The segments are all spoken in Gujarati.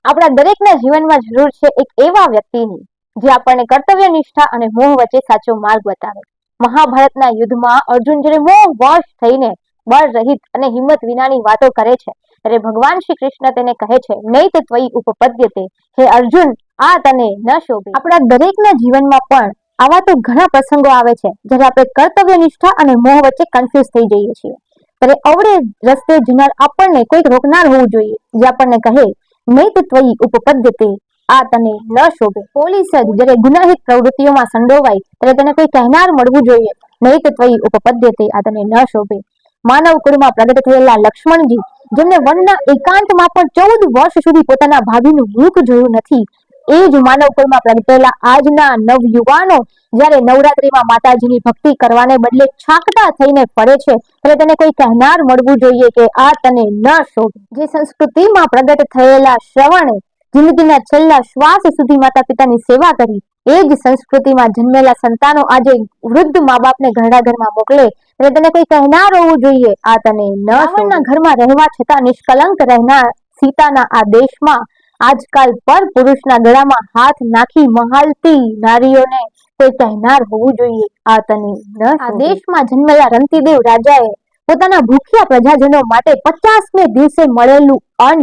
આપણા દરેકના જીવનમાં જરૂર છે એક એવા વ્યક્તિની જે આપણને કર્તવ્યનિષ્ઠા અને મોહ વચ્ચે સાચો માર્ગ બતાવે. મહાભારતના યુદ્ધમાં અર્જુન જ્યારે મોહવશ થઈને બળ રહિત અને હિંમત વિનાની વાતો કરે છે ત્યારે ભગવાન શ્રી કૃષ્ણ તેને કહે છે, નૈત ત્વયિ ઉપપદ્યતે, હે અર્જુન, આ તને ન શોભે. આપણા દરેકના જીવનમાં પણ આવા તો ઘણા પ્રસંગો આવે છે જ્યારે આપણે કર્તવ્યનિષ્ઠા અને મોહ વચ્ચે કન્ફ્યુઝ થઈ જઈએ છીએ. ત્યારે અવળે રસ્તે જનાર આપણને કોઈક રોકનાર હોવું જોઈએ જે આપણને કહે, નૈત ત્વયિ ઉપપદ્યતે, આ તને ન શોભે. પોલીસ જ જ્યારે ગુનાહિત પ્રવૃત્તિઓમાં સંડોવાય ત્યારે તેને કોઈ કહેનાર મળવું જોઈએ, નૈત ત્વયિ ઉપપદ્યતે, આ તને ન શોભે. માનવ કુળમાં પ્રગટ થયેલા લક્ષ્મણજી, જેમને વનના એકાંતમાં પણ 14 વર્ષ સુધી પોતાના ભાભીનું મુખ જોયું નથી, એ જ માનવ કુળમાં પ્રગટેલા આજના નવયુવાનો જ્યારે નવરાત્રીમાં માતાજીની ભક્તિ કરવાને બદલે છાકટા થઈને ફરે છે ત્યારે તેને કોઈ કહેનાર મળવું જોઈએ કે આ તને ન શોભે. જે સંસ્કૃતિમાં પ્રગટ થયેલા શ્રવણે જિંદગીના છેલ્લા શ્વાસ સુધી માતા પિતાની સેવા કરી, એ જ સંસ્કૃતિમાં જન્મેલા સંતાનો આજે વૃદ્ધ મા બાપને ઘરડા ઘરમાં મોકલે ત્યારે તેને કોઈ કહેનાર હોવું જોઈએ, આ તને ન શોભે. રાવણના ઘરમાં રહેવા છતાં નિષ્કલંક રહેનાર સીતાના આ દેશમાં આજકાલ પર પુરુષના ગળામાં હાથ નાખી મહાલતી નારીઓને કોઈ કહેનાર હોવું જોઈએ, આ તને ન શોભે. આ દેશમાં જન્મેલા રંતીદેવ રાજાએ પોતાના ભૂખ્યા પ્રજાજનો માટે 50મે દિવસે મળેલું અન્ન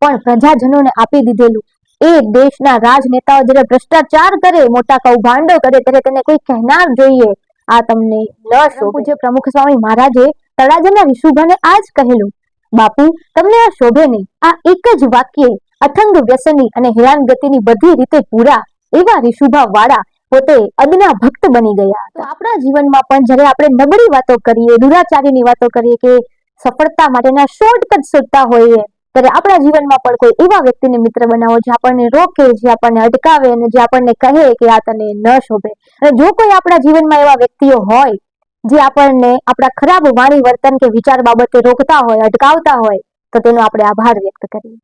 પણ પ્રજાજનોને આપી દીધેલું. એ દેશના રાજનેતાઓ જ્યારે ભ્રષ્ટાચાર કરે, મોટા કૌભાંડો કરે ત્યારે તેને કોઈ કહેનાર જોઈએ, આ તમને ન શોભે. પૂજ્ય પ્રમુખ સ્વામી મહારાજે તળાજાના ઋષુભાને આ જ કહેલું, બાપુ, તમને આ શોભે નહીં. આ એક જ વાક્યે અથંગ વ્યસની અને હેરાનગતિની બધી રીતે પૂરા એવા ઋષુભા વાળા પોતે અદના ભક્ત બની ગયા. તો આપણા જીવનમાં પણ જ્યારે આપણે નબળી વાતો કરીએ, દુરાચારીની વાતો કરીએ કે સફળતા માટેના શોર્ટકટ શોધતા હોઈએ, ત્યારે આપણા જીવનમાં પણ કોઈ એવા વ્યક્તિને મિત્ર બનાવો જે આપણને રોકે, જે આપણને અટકાવે અને જે આપણને કહે કે આ તને ન શોભે. અને જો કોઈ આપણા જીવનમાં એવા વ્યક્તિઓ હોય જે આપણને આપણા ખરાબ વાણી વર્તન કે વિચાર બાબતે રોકતા હોય, અટકાવતા હોય, તો તેનો આપણે આભાર વ્યક્ત કરીએ.